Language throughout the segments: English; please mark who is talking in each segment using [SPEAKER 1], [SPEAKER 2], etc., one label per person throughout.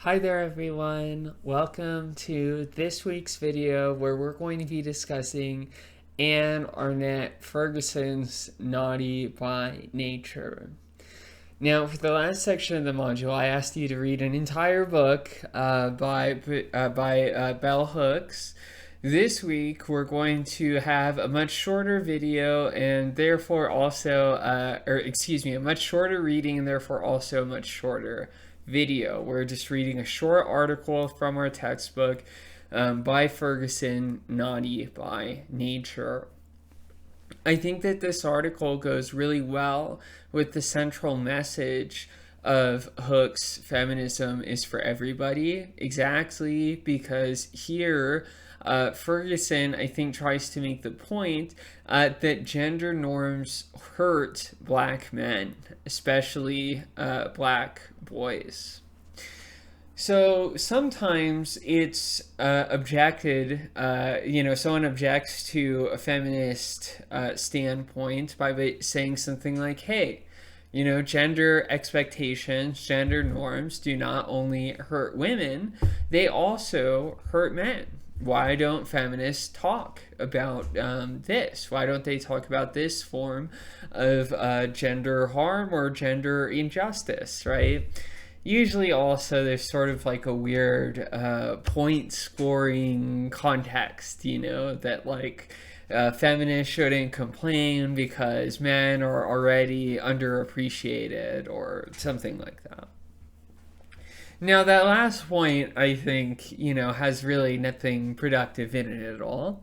[SPEAKER 1] Hi there everyone, welcome to this week's video where we're going to be discussing Anne Arnett Ferguson's Naughty by Nature. Now, for the last section of the module, I asked you to read an entire book by Bell Hooks. This week, we're going to have a much shorter video and therefore also, a much shorter reading and therefore also a much shorter video. We're just reading a short article from our textbook by Ferguson, Naughty by Nature. I think that this article goes really well with the central message of Hooks' feminism is for everybody, exactly because here Ferguson, I think, tries to make the point that gender norms hurt black men, especially black boys. So sometimes it's objected, someone objects to a feminist standpoint by saying something like, hey, gender expectations, gender norms do not only hurt women, they also hurt men. Why don't feminists talk about this? Why don't they talk about this form of gender harm or gender injustice, right? Usually also there's sort of like a weird point scoring context, that like feminists shouldn't complain because men are already underappreciated or something like that. Now, that last point, I think, has really nothing productive in it at all.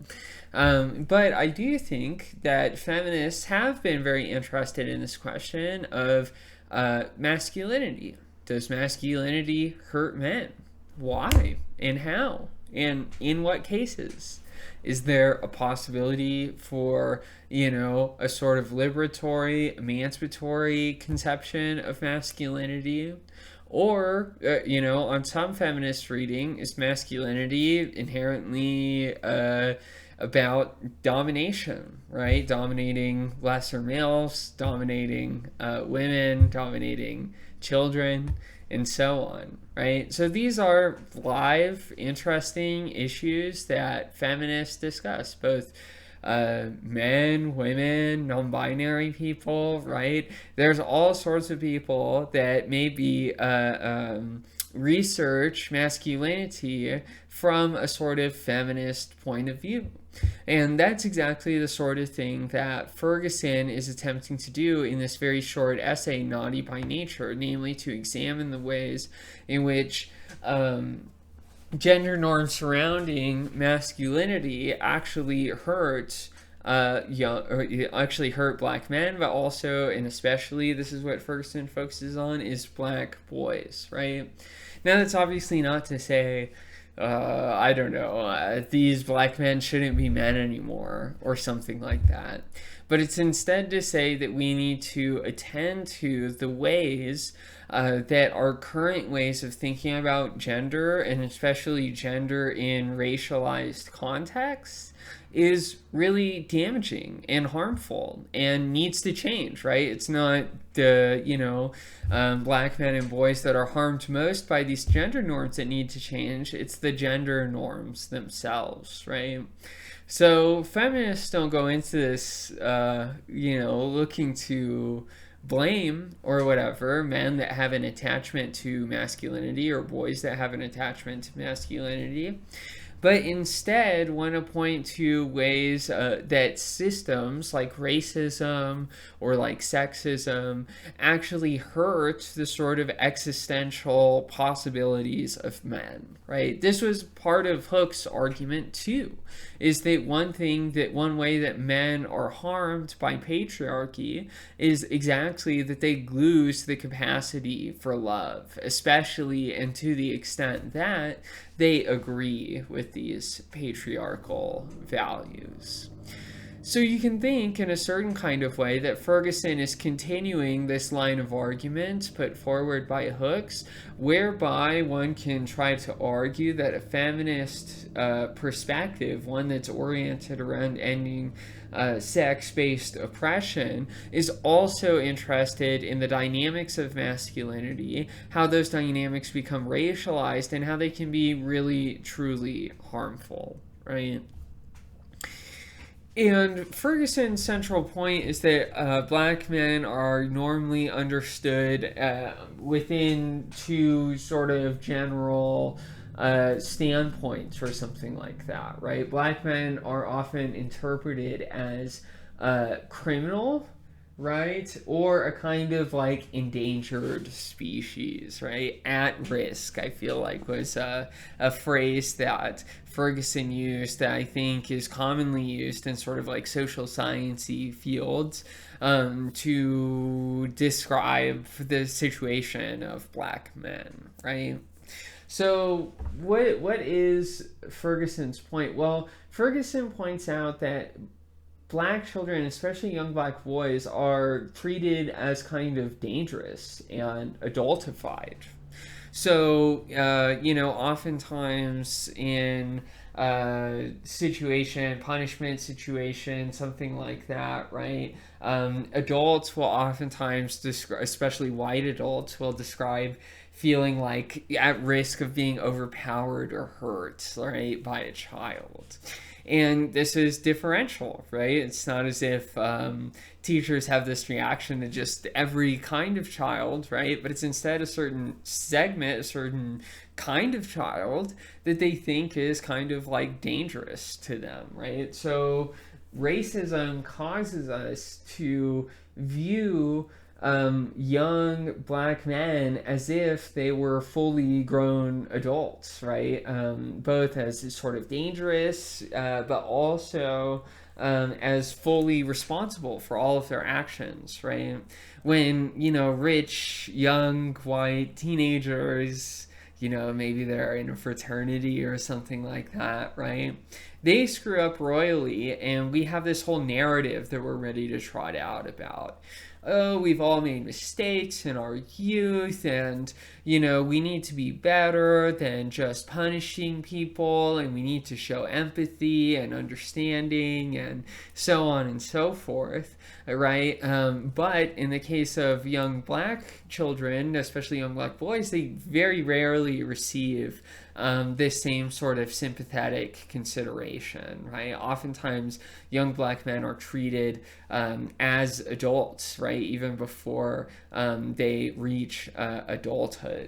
[SPEAKER 1] But I do think that feminists have been very interested in this question of masculinity. Does masculinity hurt men? Why? And how? And in what cases? Is there a possibility for, a sort of liberatory, emancipatory conception of masculinity? Or, on some feminist reading, is masculinity inherently about domination, right? Dominating lesser males, dominating women, dominating children, and so on, right? So these are live, interesting issues that feminists discuss, both men, women, non-binary people, right? There's all sorts of people that maybe research masculinity from a sort of feminist point of view. And that's exactly the sort of thing that Ferguson is attempting to do in this very short essay, Naughty by Nature, namely to examine the ways in which gender norms surrounding masculinity actually hurt black men, but also and especially, this is what Ferguson focuses on, is black boys, right? Now, that's obviously not to say these black men shouldn't be men anymore or something like that. But it's instead to say that we need to attend to the ways that our current ways of thinking about gender, and especially gender in racialized contexts, is really damaging and harmful and needs to change, right? It's not the, black men and boys that are harmed most by these gender norms that need to change. It's the gender norms themselves, right? So feminists don't go into this, looking to blame or whatever men that have an attachment to masculinity or boys that have an attachment to masculinity, but instead want to point to ways that systems like racism or like sexism actually hurt the sort of existential possibilities of men, right? This was part of Hooks' argument too, is that one way that men are harmed by patriarchy is exactly that they lose the capacity for love, especially and to the extent that they agree with these patriarchal values. So you can think in a certain kind of way that Ferguson is continuing this line of argument put forward by Hooks, whereby one can try to argue that a feminist perspective, one that's oriented around ending sex-based oppression, is also interested in the dynamics of masculinity, how those dynamics become racialized, and how they can be really, truly harmful, right? And Ferguson's central point is that black men are normally understood within two sort of general standpoints or something like that, right? Black men are often interpreted as criminal, right? Or a kind of like endangered species, right? At risk, I feel like was a phrase that Ferguson used that I think is commonly used in sort of like social sciencey fields to describe the situation of black men, right? So what is Ferguson's point? Well, Ferguson points out that black children, especially young black boys, are treated as kind of dangerous and adultified. So, oftentimes in punishment situation, something like that, right? Adults will oftentimes describe, especially white adults, will describe feeling like at risk of being overpowered or hurt, right, by a child. And this is differential, right? It's not as if teachers have this reaction to just every kind of child, right? But it's instead a certain segment, a certain kind of child that they think is kind of like dangerous to them, right? So racism causes us to view young black men as if they were fully grown adults, right? Both as sort of dangerous, but also as fully responsible for all of their actions, right? When, rich, young, white teenagers, maybe they're in a fraternity or something like that, right? They screw up royally, and we have this whole narrative that we're ready to trot out about. Oh, we've all made mistakes in our youth, and, we need to be better than just punishing people, and we need to show empathy and understanding, and so on and so forth, right? But in the case of young black children, especially young black boys, they very rarely receive this same sort of sympathetic consideration, right? Oftentimes, young black men are treated as adults, right? Even before they reach adulthood.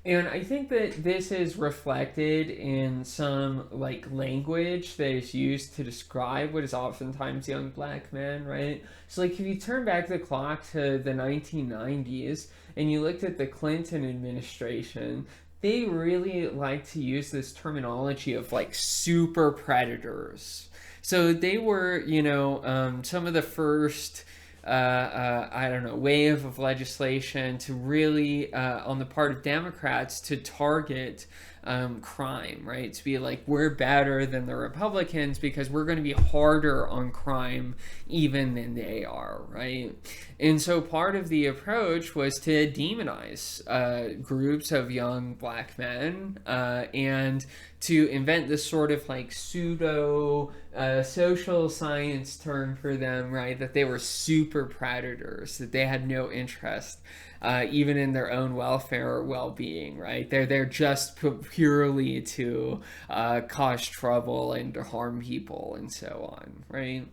[SPEAKER 1] And I think that this is reflected in some like language that is used to describe what is oftentimes young black men, right? So like if you turn back the clock to the 1990s and you looked at the Clinton administration, they really like to use this terminology of like super predators. So they were, some of the first wave of legislation to really, on the part of Democrats, to target crime, right? To be like, we're better than the Republicans because we're going to be harder on crime even than they are, right? And so part of the approach was to demonize groups of young black men and to invent this sort of like pseudo social science term for them, right? That they were super predators, that they had no interest even in their own welfare or well-being, right? They're there just purely to cause trouble and to harm people and so on, right?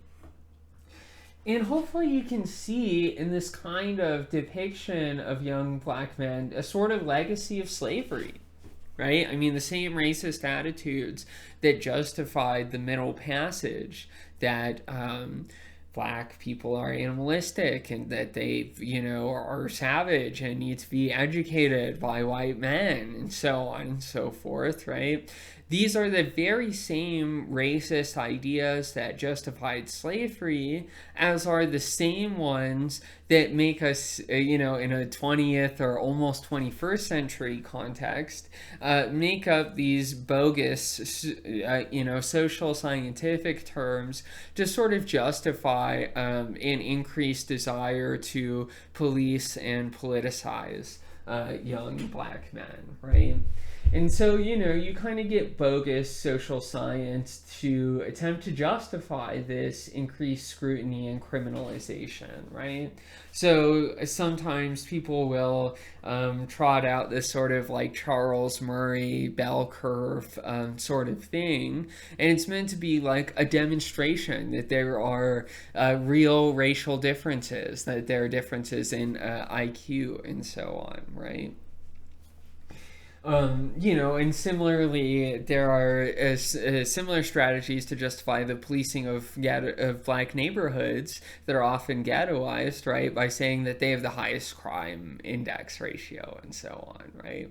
[SPEAKER 1] And hopefully you can see in this kind of depiction of young black men a sort of legacy of slavery, right? I mean, the same racist attitudes that justified the Middle Passage, that black people are animalistic and that they, are savage and need to be educated by white men and so on and so forth, right? These are the very same racist ideas that justified slavery, as are the same ones that make us, in a 20th or almost 21st century context, make up these bogus, social scientific terms to sort of justify an increased desire to police and politicize young black men, right? And so, you kind of get bogus social science to attempt to justify this increased scrutiny and criminalization, right? So sometimes people will trot out this sort of like Charles Murray bell curve sort of thing. And it's meant to be like a demonstration that there are real racial differences, that there are differences in IQ and so on, right? And similarly, there are similar strategies to justify the policing of black neighborhoods that are often ghettoized, right, by saying that they have the highest crime index ratio and so on, right?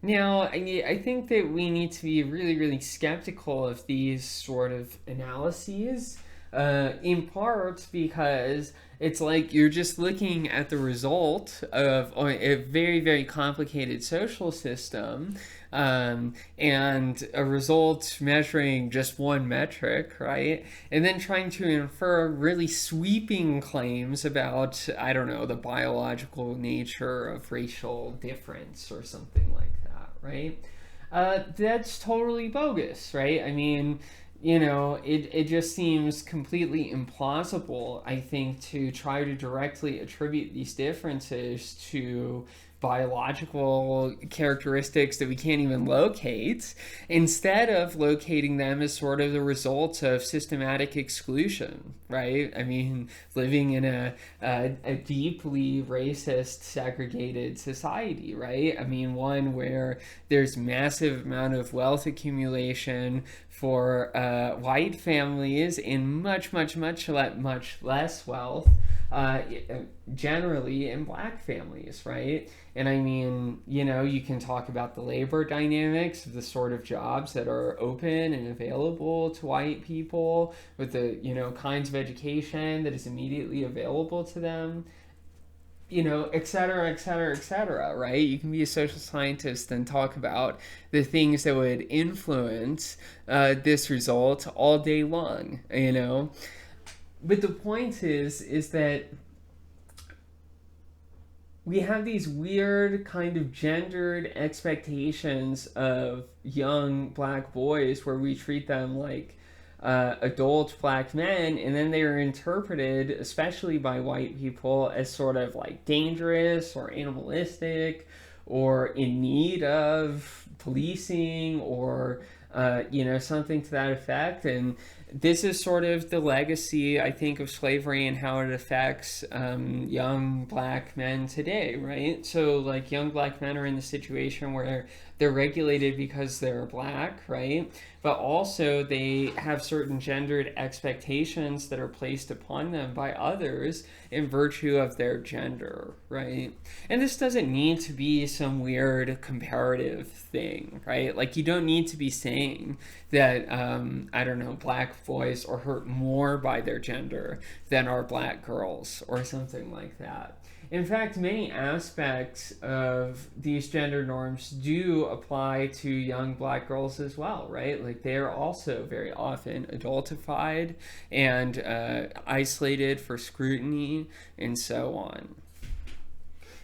[SPEAKER 1] Now, I think that we need to be really, really skeptical of these sort of analyses, in part because it's like you're just looking at the result of a very, very complicated social system, and a result measuring just one metric, right? And then trying to infer really sweeping claims about, I don't know, the biological nature of racial difference or something like that, right? That's totally bogus, right? I mean, it just seems completely implausible, I think, to try to directly attribute these differences to biological characteristics that we can't even locate, instead of locating them as sort of the results of systematic exclusion, right? I mean, living in a deeply racist, segregated society, right? I mean, one where there's massive amount of wealth accumulation for white families and much less wealth generally in black families, right? And I mean, you can talk about the labor dynamics of the sort of jobs that are open and available to white people with the, kinds of education that is immediately available to them, et cetera, et cetera, et cetera, right? You can be a social scientist and talk about the things that would influence this result all day long, But the point is that we have these weird kind of gendered expectations of young black boys where we treat them like adult black men, and then they are interpreted, especially by white people, as sort of like dangerous or animalistic or in need of policing or something to that effect. And this is sort of the legacy, I think, of slavery and how it affects young black men today, right? So, like, young black men are in the situation where they're regulated because they're black, right? But also they have certain gendered expectations that are placed upon them by others in virtue of their gender, right? And this doesn't need to be some weird comparative thing, right? Like, you don't need to be saying that, black boys are hurt more by their gender than are black girls or something like that. In fact, many aspects of these gender norms do apply to young black girls as well, right? Like, they are also very often adultified and isolated for scrutiny and so on.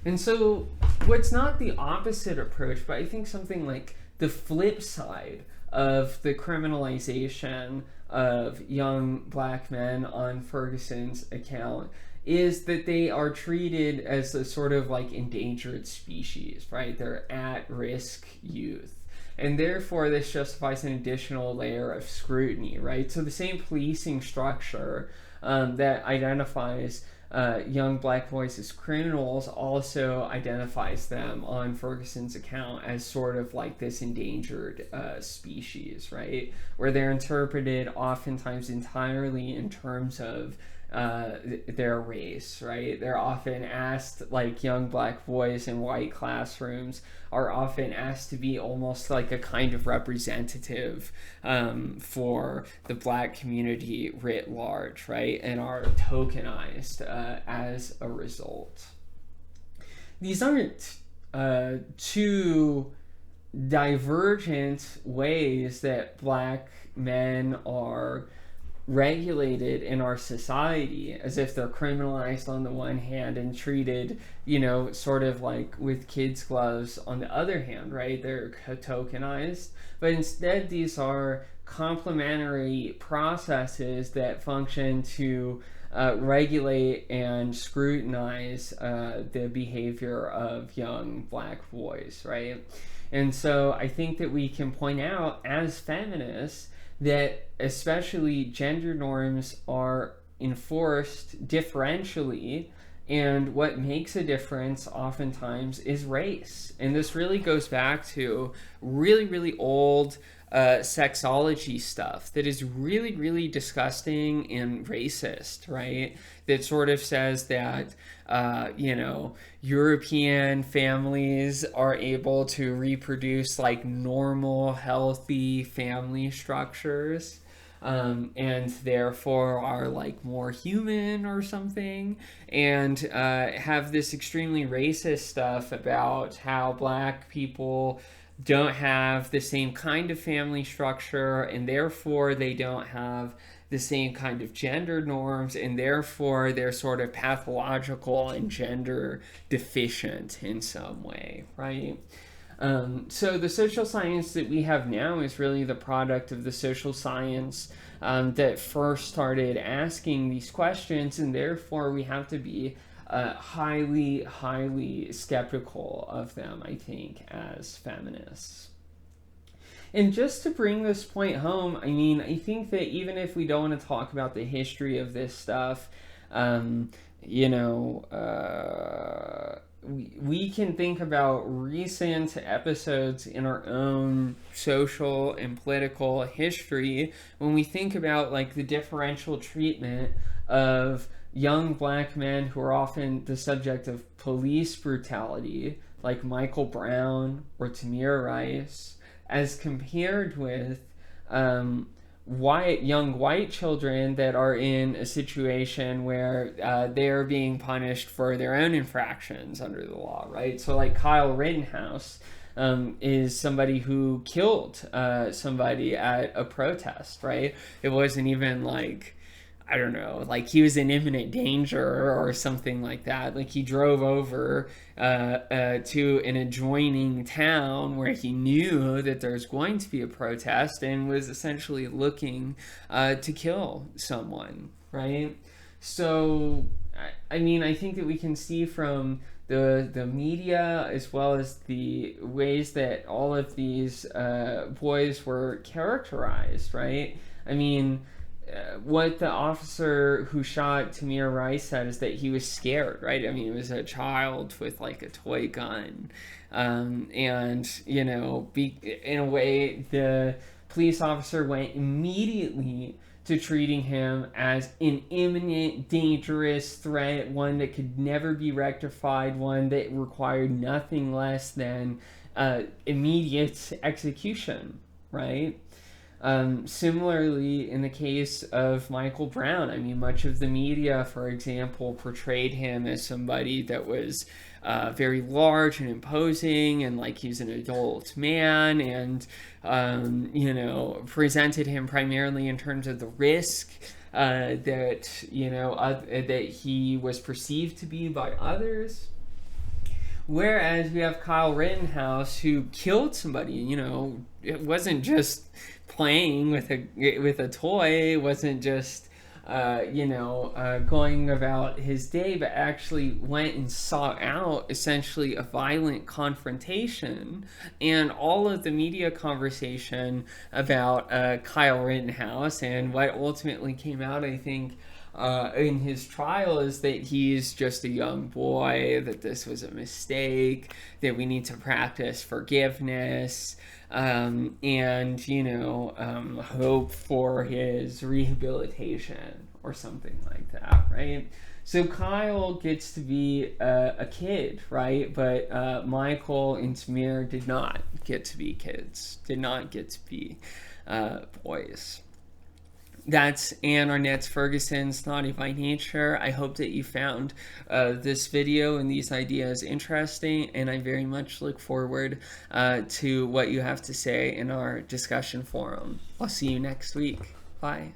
[SPEAKER 1] And so what's not the opposite approach, but I think something like the flip side of the criminalization of young black men on Ferguson's account is that they are treated as a sort of like endangered species, right? They're at-risk youth. And therefore, this justifies an additional layer of scrutiny, right? So the same policing structure that identifies young black boys as criminals also identifies them on Ferguson's account as sort of like this endangered species, right? Where they're interpreted oftentimes entirely in terms of their race, right? They're often asked, like young black boys in white classrooms are often asked to be almost like a kind of representative for the black community writ large, right? And are tokenized as a result. These aren't two divergent ways that black men are regulated in our society, as if they're criminalized on the one hand and treated, sort of like with kids' gloves on the other hand, right? They're tokenized, but instead these are complementary processes that function to regulate and scrutinize the behavior of young black boys, right? And so I think that we can point out as feminists that especially gender norms are enforced differentially, and what makes a difference oftentimes is race. And this really goes back to really, really old sexology stuff that is really, really disgusting and racist, right? That sort of says that, European families are able to reproduce like normal, healthy family structures. And therefore are like more human or something, and have this extremely racist stuff about how black people don't have the same kind of family structure, and therefore they don't have the same kind of gender norms, and therefore they're sort of pathological and gender deficient in some way, right? So the social science that we have now is really the product of the social science that first started asking these questions, and therefore we have to be highly, highly skeptical of them, I think, as feminists. And just to bring this point home, I mean, I think that even if we don't want to talk about the history of this stuff, we can think about recent episodes in our own social and political history when we think about like the differential treatment of young black men who are often the subject of police brutality, like Michael Brown or Tamir Rice, as compared with young white children that are in a situation where they're being punished for their own infractions under the law, right? So like Kyle Rittenhouse is somebody who killed somebody at a protest, right? It wasn't even like, I don't know, like he was in imminent danger or something like that. Like he drove over to an adjoining town where he knew that there's going to be a protest and was essentially looking to kill someone, right? So, I mean, I think that we can see from the media as well as the ways that all of these boys were characterized, right? I mean, what the officer who shot Tamir Rice said is that he was scared, right? I mean, it was a child with like a toy gun. And, in a way, the police officer went immediately to treating him as an imminent, dangerous threat, one that could never be rectified, one that required nothing less than immediate execution, right? Similarly, in the case of Michael Brown, I mean, much of the media, for example, portrayed him as somebody that was very large and imposing, and like he's an adult man, and presented him primarily in terms of the risk that he was perceived to be by others. Whereas we have Kyle Rittenhouse, who killed somebody. It wasn't just playing with a toy, wasn't just going about his day, but actually went and sought out essentially a violent confrontation. And all of the media conversation about Kyle Rittenhouse and what ultimately came out, I think, in his trial is that he's just a young boy, that this was a mistake, that we need to practice forgiveness, and hope for his rehabilitation or something like that, right? So Kyle gets to be a kid, right? But Michael and Tamir did not get to be kids, did not get to be boys. That's Anne Arnett's Ferguson's Naughty by Nature. I hope that you found this video and these ideas interesting, and I very much look forward to what you have to say in our discussion forum. I'll see you next week. Bye.